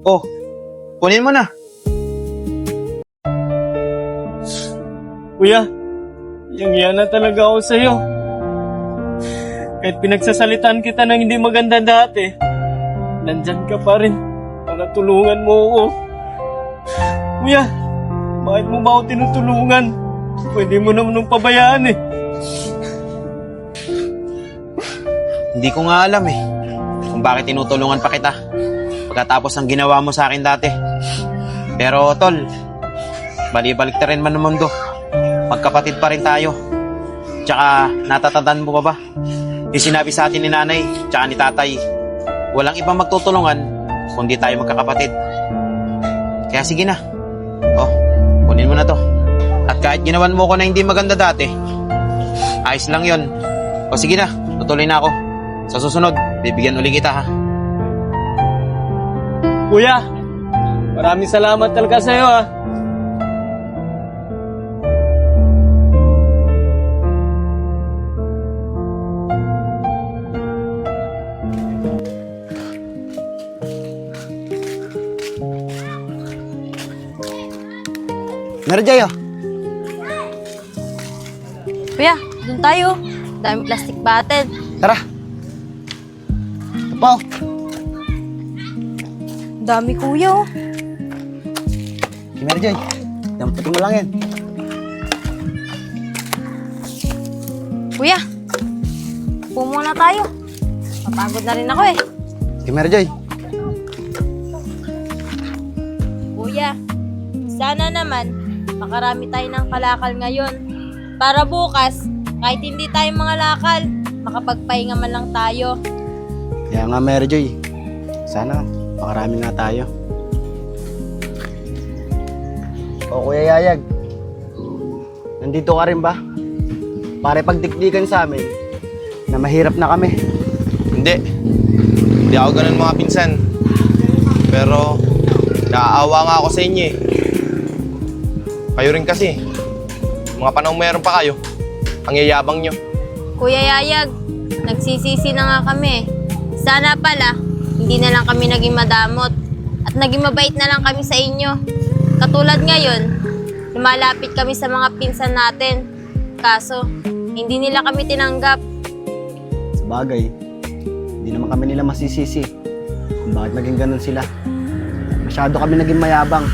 Oh, kunin mo na. Kuya, yang na talaga ako sa'yo. Kahit pinagsasalitaan kita ng hindi maganda dati, nandyan ka pa rin para tulungan mo ako. Kuya, bakit mo ba ako tinutulungan? Pwede mo naman nung pabayaan eh. Hindi ko nga alam eh kung bakit tinutulungan pa kita pagkatapos ng ginawa mo sa akin dati. Pero tol, balibalik na rin man ng mundo. Magkapatid pa rin tayo. Tsaka natatandaan mo pa ba yung sinabi sa atin ni nanay tsaka ni tatay, walang ibang magtutulungan kundi tayo magkakapatid. Kaya sige na. Oh, kunin mo na to. At kahit ginawan mo ko na hindi maganda dati, ayos lang yon. O sige na, tutuloy na ako. Sa susunod, bibigyan uli kita ha. Kuya, maraming salamat talaga sa'yo ah. Mary Joy, oh. Kuya, doon tayo. Daming plastic bottle. Tara. Ito pa, oh. Dami kuya oh. Si Mary Joy, damputin mo lang yan. Kuya, upo muna tayo. Mapagod na rin ako eh. Si Mary Joy. Kuya, sana naman makarami tayo ng kalakal ngayon. Para bukas, kahit hindi tayo mga lakal, makapagpahinga man lang tayo. Kaya nga Mary Joy, sana makarami nga tayo. O Kuya Yayag, nandito ka rin ba? Para pagdikdikan sa amin na mahirap na kami. Hindi ako ganun mga pinsan. Pero naaawa nga ako sa inyo eh. Kayo rin kasi, mga panahon meron pa kayo, ang yayabang nyo. Kuya Yayag, nagsisisi na nga kami. Sana pala, hindi na lang kami naging madamot at naging mabait na lang kami sa inyo. Katulad ngayon, lumalapit kami sa mga pinsan natin. Kaso, hindi nila kami tinanggap. Sa bagay, hindi naman kami nila masisisi kung bakit naging ganun sila. Masyado kami naging mayabang.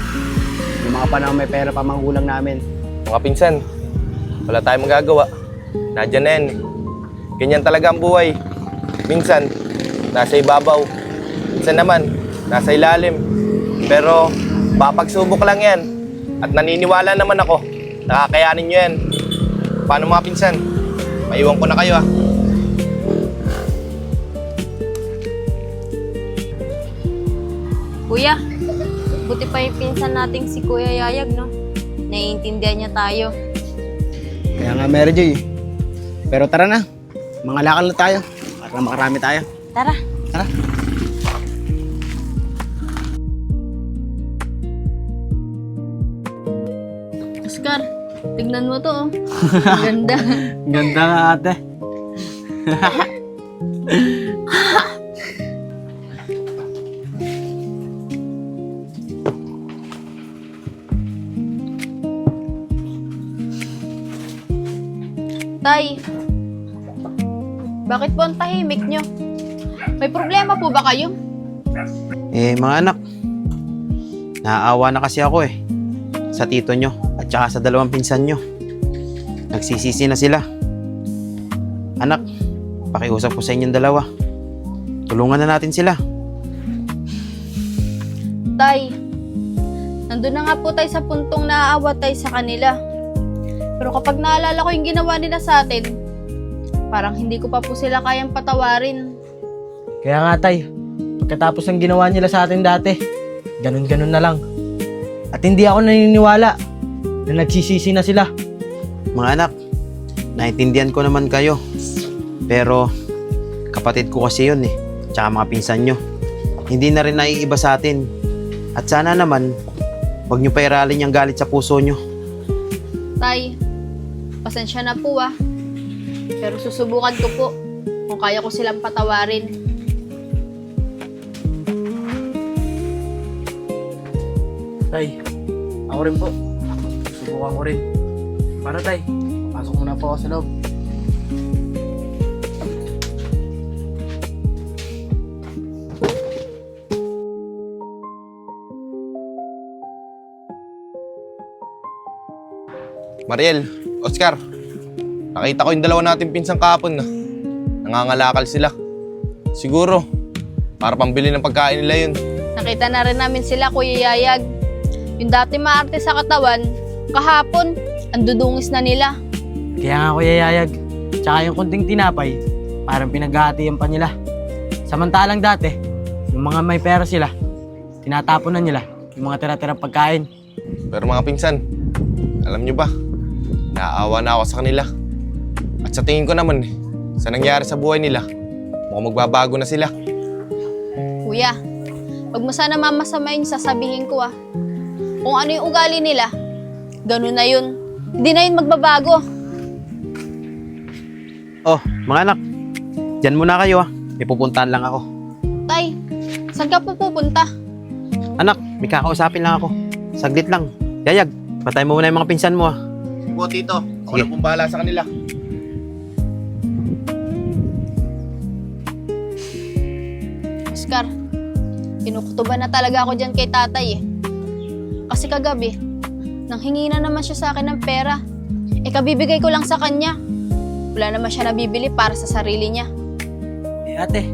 Yung mga panahon may pera pa magulang namin. Mga pinsan, wala tayong magagawa. Nadyan na yan. Ganyan talaga ang buhay. Minsan, nasa ibabaw. Minsan naman, nasa ilalim. Pero, papagsubok lang yan. At naniniwala naman ako, nakakayanin nyo yan. Paano mga pinsan? Maiwan ko na kayo ah. Kuya, buti pa yung pinsan nating si Kuya Yayag, no? Naiintindihan niya tayo. Kaya nga Mary Joy. Pero tara na, mga lakal na tayo para makarami tayo. Tara. Tara. Oscar, tignan mo to, oh. Ang ganda. Ganda nga ate. Tay, bakit po ang tahimik nyo? May problema po ba kayo? Mga anak, naaawa na kasi ako eh sa tito nyo at saka sa dalawang pinsan nyo. Nagsisisi na sila. Anak, pakiusap ko sa inyong dalawa. Tulungan na natin sila. Tay, nandun na nga po tayo sa puntong naaawa tayo sa kanila. Pero kapag naalala ko yung ginawa nila sa atin, parang hindi ko pa po sila kayang patawarin. Kaya nga tay, pagkatapos ng ginawa nila sa atin dati, ganun-ganun na lang. At hindi ako naniniwala na nagsisisi na sila. Mga anak, naintindihan ko naman kayo. Pero kapatid ko kasi yun eh. Tsaka mga pinsan nyo. Hindi na rin naiiba sa atin. At sana naman, huwag nyo pa iralin yung galit sa puso nyo. Tay, pasensya na po ah. Pero susubukan ko po kung kaya ko silang patawarin. Tay, ako rin po. Subukan ko rin. Para tay, pasok muna po ako sa loob. Mariel, Oscar, nakita ko yung dalawa natin pinsang kahapon na nangangalakal sila. Siguro, para pambili ng pagkain nila yun. Nakita na rin namin sila, Kuya Yayag. Yung dati maarte sa katawan, kahapon, ang dudungis na nila. Kaya nga Kuya Yayag, tsaka yung kunting tinapay, parang pinaghahatian pa nila. Samantalang dati, yung mga may pera sila, tinatapon na nila yung mga tira-tirang pagkain. Pero mga pinsan, alam nyo ba, naawa na ako sa kanila. At sa tingin ko naman, sa nangyari sa buhay nila, mukhang magbabago na sila. Kuya, wag mo sana mamasamayin yung sasabihin ko Kung ano yung ugali nila, ganun na yun. Hindi na yun magbabago. Oh, mga anak, dyan muna kayo may pupuntahan lang ako. Tay, saan ka po pupunta? Anak, may kakausapin lang ako. Saglit lang. Yayag, patay mo muna yung mga pinsan mo Po, tito, ako Sige. na pong bahala sa kanila. Oscar, kinukutuban na talaga ako dyan kay tatay Kasi kagabi, nanghingi na naman siya sa akin ng pera. Kabibigay ko lang sa kanya. Wala naman siya nabibili para sa sarili niya. Ate,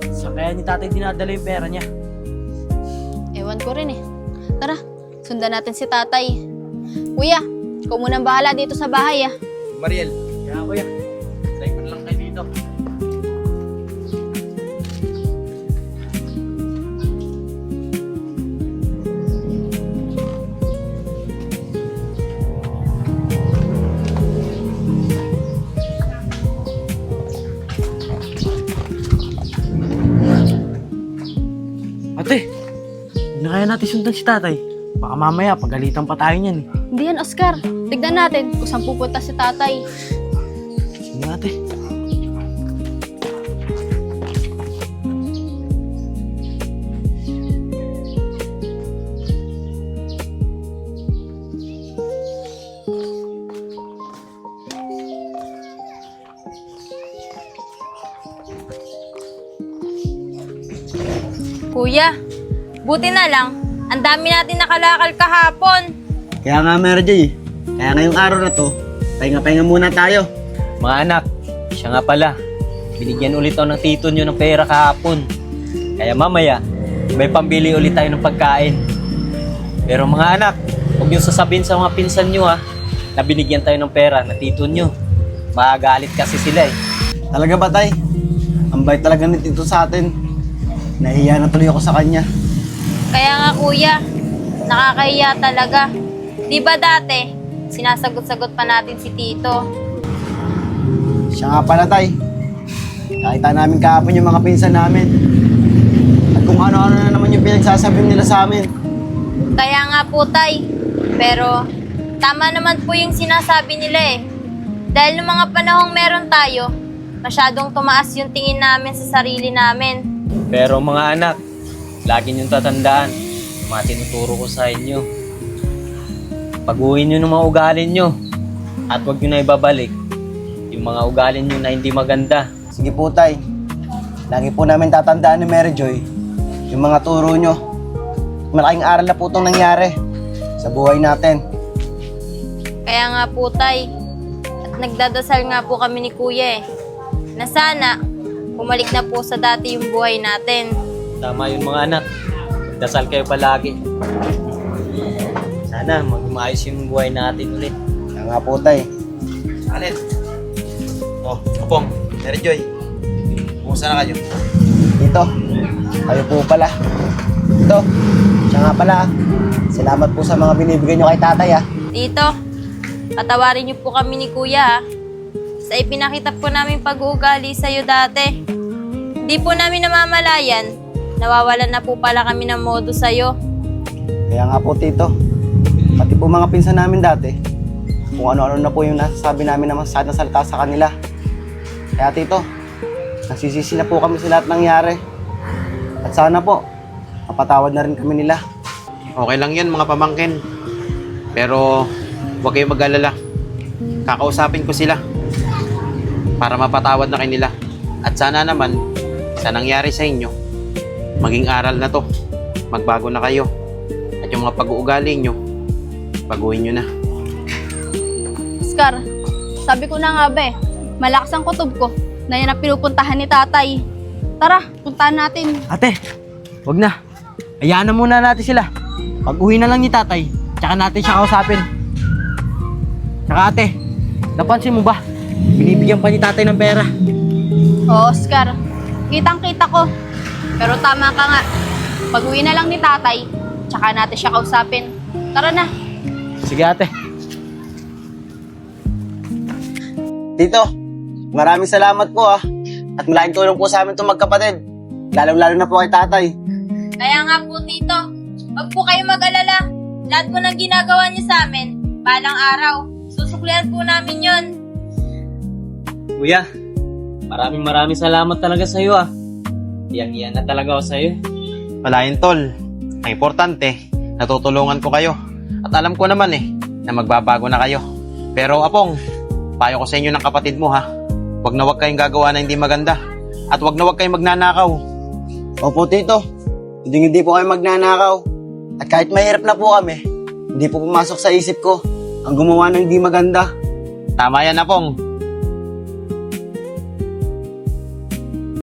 saan kaya ni tatay dinadala yung pera niya? Ewan ko rin Tara, sundan natin si tatay. Kuya, ikaw munang bahala dito sa bahay Mariel, Kaya kuya, tayo ko na lang kayo dito. Ate, hindi na kaya natin sundan si tatay. Baka mamaya pagalitan pa tayo niyan. Hindi yan, Oscar. Tignan natin kung saan pupunta si tatay. Sige ate. Kuya, buti na lang. Ang dami natin nakalakal kahapon. Kaya nga Mary Joy, kaya ngayong araw na to, pahinga-pahinga muna tayo. Mga anak, siya nga pala. Binigyan ulit ako ng tito nyo ng pera kahapon. Kaya mamaya, may pambili ulit tayo ng pagkain. Pero mga anak, huwag nyo sasabihin sa mga pinsan nyo na binigyan tayo ng pera na tito nyo. Magagalit kasi sila Talaga ba tay? Ang bait talaga ni Tito sa atin. Nahiya na tuloy ako sa kanya. Kaya nga kuya, nakakahiya talaga. Di ba dati, sinasagot-sagot pa natin si Tito. Siya nga pala tay. Nakita namin kahapon yung mga pinsan namin. At kung ano-ano na naman yung pinagsasabi nila sa amin. Kaya nga po tay, pero tama naman po yung sinasabi nila Dahil noong mga panahong meron tayo, masyadong tumaas yung tingin namin sa sarili namin. Pero mga anak, lagi niyong tatandaan, mga tinuturo ko sa inyo. Pag-uwi niyo ng mga ugali niyo at huwag niyo na ibabalik yung mga ugali niyo na hindi maganda. Sige po tay. Lagi po namin tatandaan ni Mary Joy yung mga turo nyo. Malaking aral na po itong nangyari sa buhay natin. Kaya nga po tay, at nagdadasal nga po kami ni kuya na sana bumalik na po sa dati yung buhay natin. Tama yun mga anak. Dasal kayo palagi. Sana magmaayos yung buhay natin ulit. Kaya nga po tay. Alin? Oh, Kapong, Mary Joy. Kumusta na kayo? Dito, kayo po pala. Ito, siya nga pala. Salamat po sa mga binibigay nyo kay tatay Tito, patawarin niyo po kami ni kuya sa ipinakita po namin pag-uugali sa'yo dati. Di po namin namamalayan, nawawalan na po pala kami ng modo sa'yo. Kaya nga po tito, pati po mga pinsan namin dati, kung ano-ano na po yung nasasabi namin na masasad na salita sa kanila. Kaya tito, nagsisisi na po kami sa lahat nangyari. At sana po, mapatawad na rin kami nila. Okay lang yan mga pamangkin. Pero huwag kayong mag-alala. Kakausapin ko sila para mapatawad na kayo nila. At sana naman, sa nangyari sa inyo, maging aral na to. Magbago na kayo. At yung mga pag-uugali nyo, baguhin nyo na. Oscar, sabi ko na nga ba malakas ang kutob ko na yan ang pinupuntahan ni tatay. Tara, puntahan natin. Ate, wag na. Hayaan na muna natin sila. Pag uwi na lang ni tatay, tsaka natin siya kausapin. Tsaka ate, napansin mo ba? Binibigyan pa ni tatay ng pera. Oo, Oscar. Kitang-kita ko. Pero tama ka nga. Pag uwi na lang ni tatay, tsaka natin siya kausapin. Tara na. Sige ate. Tito, maraming salamat po at malaking tulong po sa amin itong magkapatid. Lalong-lalo na po kay tatay. Kaya nga po, Tito, wag po kayo mag-alala. Lahat po ng ginagawa niyo sa amin, balang araw, susuklihan po namin yon. Kuya, maraming salamat talaga sa iyo Iyang-iya na talaga ako sa iyo. Wala yun, tol. Ang importante, natutulungan ko kayo. At alam ko naman na magbabago na kayo. Pero Apong, payo ko sa inyo ng kapatid mo Huwag na huwag kayong gagawa na hindi maganda. At huwag na huwag kayong magnanakaw. Opo, Tito. Hindi po kayo magnanakaw. At kahit mahirap na po kami, hindi po pumasok sa isip ko ang gumawa ng hindi maganda. Tama yan, Apong.